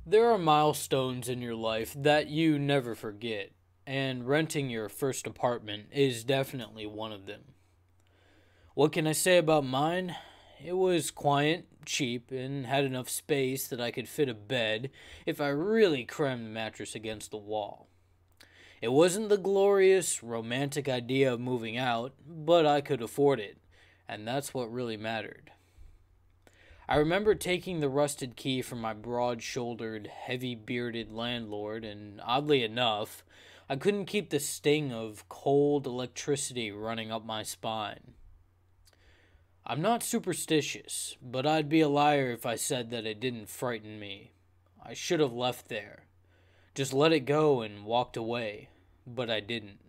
There are milestones in your life that you never forget, and renting your first apartment is definitely one of them. What can I say about mine? It was quiet, cheap, and had enough space that I could fit a bed if I really crammed the mattress against the wall. It wasn't the glorious, romantic idea of moving out, but I could afford it, and that's what really mattered. I remember taking the rusted key from my broad shouldered, heavy bearded landlord, and oddly enough, I couldn't keep the sting of cold electricity running up my spine. I'm not superstitious, but I'd be a liar if I said that it didn't frighten me. I should have left there. Just let it go and walked away, but I didn't.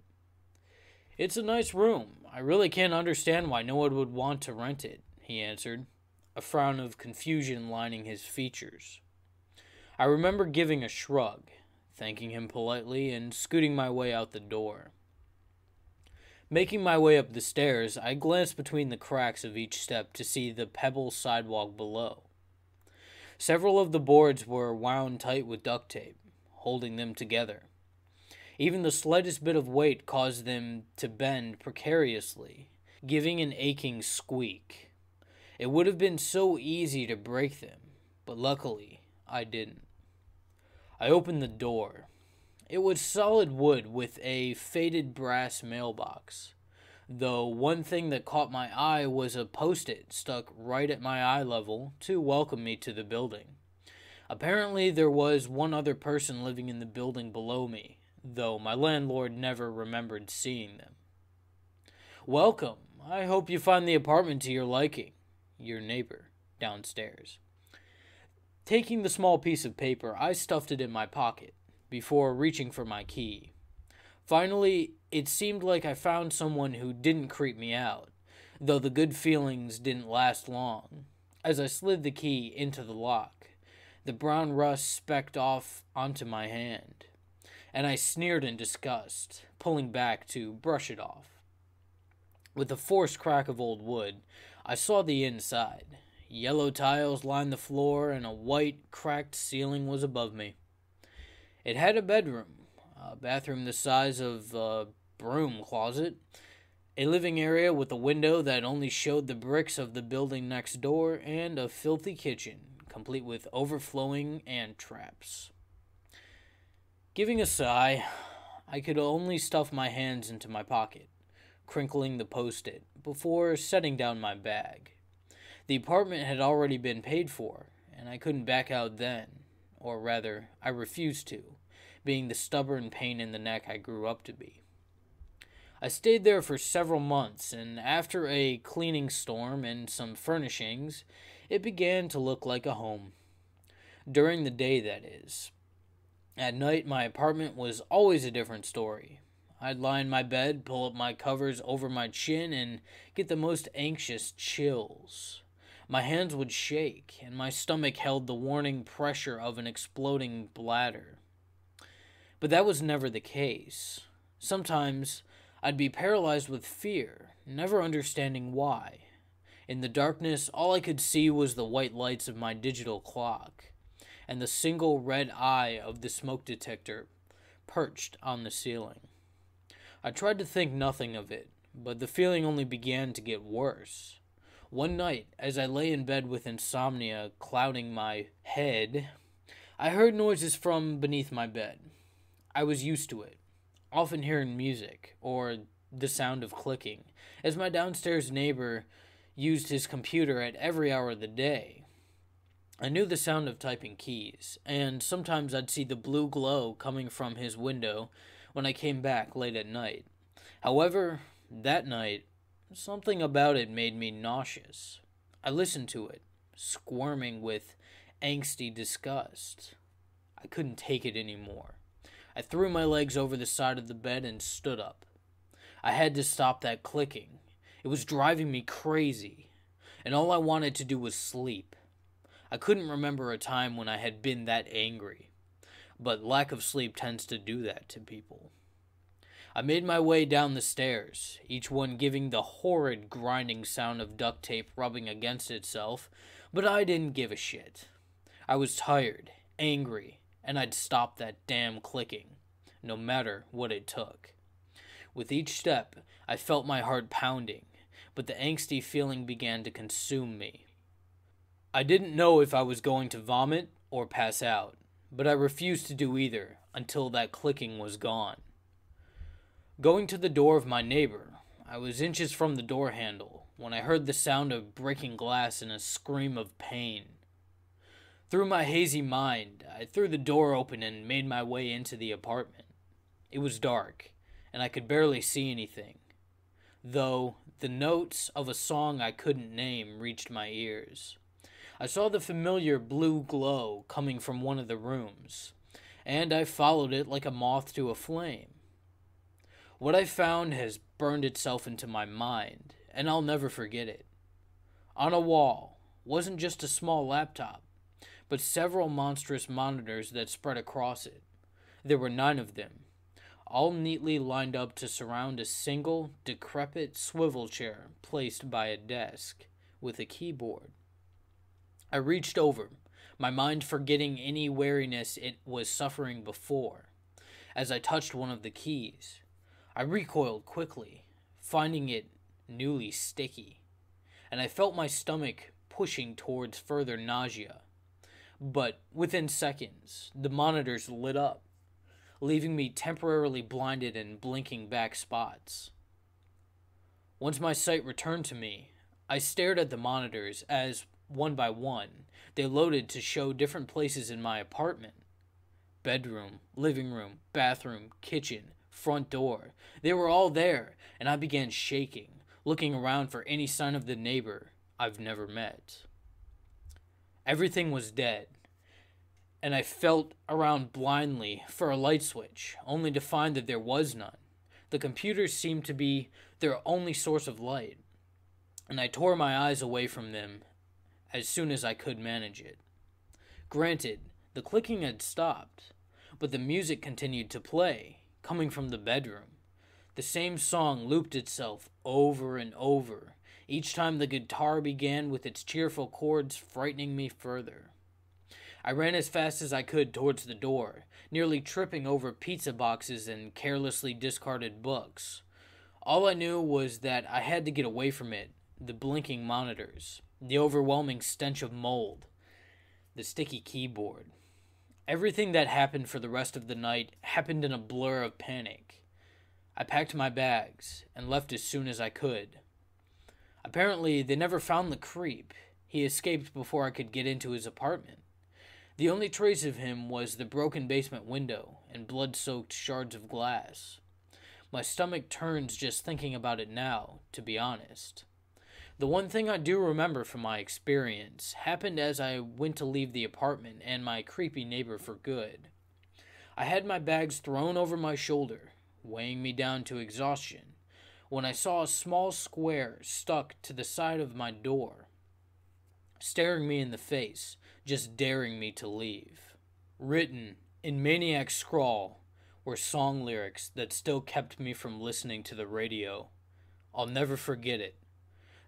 It's a nice room. I really can't understand why no one would want to rent it, he answered, a frown of confusion lining his features. I remember giving a shrug, thanking him politely, and scooting my way out the door. Making my way up the stairs, I glanced between the cracks of each step to see the pebble sidewalk below. Several of the boards were wound tight with duct tape, holding them together. Even the slightest bit of weight caused them to bend precariously, giving an aching squeak. It would have been so easy to break them, but luckily, I didn't. I opened the door. It was solid wood with a faded brass mailbox, though one thing that caught my eye was a post-it stuck right at my eye level to welcome me to the building. Apparently, there was one other person living in the building below me, though my landlord never remembered seeing them. Welcome. I hope you find the apartment to your liking. Your neighbor, downstairs. Taking the small piece of paper, I stuffed it in my pocket before reaching for my key. Finally, it seemed like I found someone who didn't creep me out, though the good feelings didn't last long. As I slid the key into the lock, the brown rust specked off onto my hand, and I sneered in disgust, pulling back to brush it off. With a forced crack of old wood, I saw the inside. Yellow tiles lined the floor, and a white, cracked ceiling was above me. It had a bedroom, a bathroom the size of a broom closet, a living area with a window that only showed the bricks of the building next door, and a filthy kitchen, complete with overflowing ant traps. Giving a sigh, I could only stuff my hands into my pocket, crinkling the post-it, before setting down my bag. The apartment had already been paid for, and I couldn't back out then, or rather, I refused to, being the stubborn pain in the neck I grew up to be. I stayed there for several months, and after a cleaning storm and some furnishings, it began to look like a home. During the day, that is. At night, my apartment was always a different story. I'd lie in my bed, pull up my covers over my chin, and get the most anxious chills. My hands would shake, and my stomach held the warning pressure of an exploding bladder. But that was never the case. Sometimes I'd be paralyzed with fear, never understanding why. In the darkness, all I could see was the white lights of my digital clock, and the single red eye of the smoke detector perched on the ceiling. I tried to think nothing of it, but the feeling only began to get worse. One night, as I lay in bed with insomnia clouding my head, I heard noises from beneath my bed. I was used to it, often hearing music, or the sound of clicking, as my downstairs neighbor used his computer at every hour of the day. I knew the sound of typing keys, and sometimes I'd see the blue glow coming from his window when I came back late at night. However, that night, something about it made me nauseous. I listened to it, squirming with angsty disgust. I couldn't take it anymore. I threw my legs over the side of the bed and stood up. I had to stop that clicking. It was driving me crazy, and all I wanted to do was sleep. I couldn't remember a time when I had been that angry, but lack of sleep tends to do that to people. I made my way down the stairs, each one giving the horrid grinding sound of duct tape rubbing against itself, but I didn't give a shit. I was tired, angry, and I'd stop that damn clicking, no matter what it took. With each step, I felt my heart pounding, but the angsty feeling began to consume me. I didn't know if I was going to vomit or pass out, but I refused to do either until that clicking was gone. Going to the door of my neighbor, I was inches from the door handle when I heard the sound of breaking glass and a scream of pain. Through my hazy mind, I threw the door open and made my way into the apartment. It was dark, and I could barely see anything, though the notes of a song I couldn't name reached my ears. I saw the familiar blue glow coming from one of the rooms, and I followed it like a moth to a flame. What I found has burned itself into my mind, and I'll never forget it. On a wall wasn't just a small laptop, but several monstrous monitors that spread across it. There were 9 of them, all neatly lined up to surround a single, decrepit swivel chair placed by a desk with a keyboard. I reached over, my mind forgetting any wariness it was suffering before. As I touched one of the keys, I recoiled quickly, finding it newly sticky, and I felt my stomach pushing towards further nausea. But within seconds, the monitors lit up, leaving me temporarily blinded and blinking back spots. Once my sight returned to me, I stared at the monitors as, one by one, they loaded to show different places in my apartment. Bedroom, living room, bathroom, kitchen, front door. They were all there, and I began shaking, looking around for any sign of the neighbor I've never met. Everything was dead, and I felt around blindly for a light switch, only to find that there was none. The computers seemed to be their only source of light, and I tore my eyes away from them as soon as I could manage it. Granted, the clicking had stopped, but the music continued to play, coming from the bedroom. The same song looped itself over and over, each time the guitar began with its cheerful chords frightening me further. I ran as fast as I could towards the door, nearly tripping over pizza boxes and carelessly discarded books. All I knew was that I had to get away from it, the blinking monitors, the overwhelming stench of mold, the sticky keyboard. Everything that happened for the rest of the night happened in a blur of panic. I packed my bags and left as soon as I could. Apparently, they never found the creep. He escaped before I could get into his apartment. The only trace of him was the broken basement window and blood-soaked shards of glass. My stomach turns just thinking about it now, to be honest. The one thing I do remember from my experience happened as I went to leave the apartment and my creepy neighbor for good. I had my bags thrown over my shoulder, weighing me down to exhaustion, when I saw a small square stuck to the side of my door, staring me in the face, just daring me to leave. Written in maniac scrawl were song lyrics that still kept me from listening to the radio. I'll never forget it.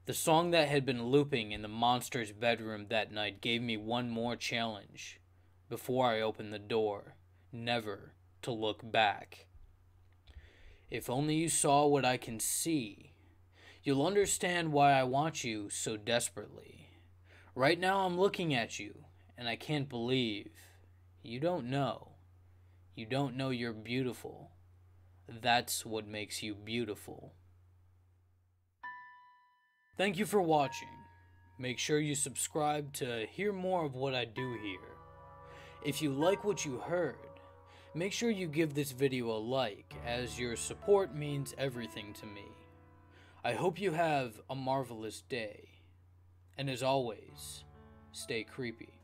The song that had been looping in the monster's bedroom that night gave me one more challenge, before I opened the door, never to look back. If only you saw what I can see, you'll understand why I want you so desperately. Right now I'm looking at you, and I can't believe. You don't know. You don't know you're beautiful. That's what makes you beautiful. Thank you for watching. Make sure you subscribe to hear more of what I do here. If you like what you heard, make sure you give this video a like, as your support means everything to me. I hope you have a marvelous day. And as always, stay creepy.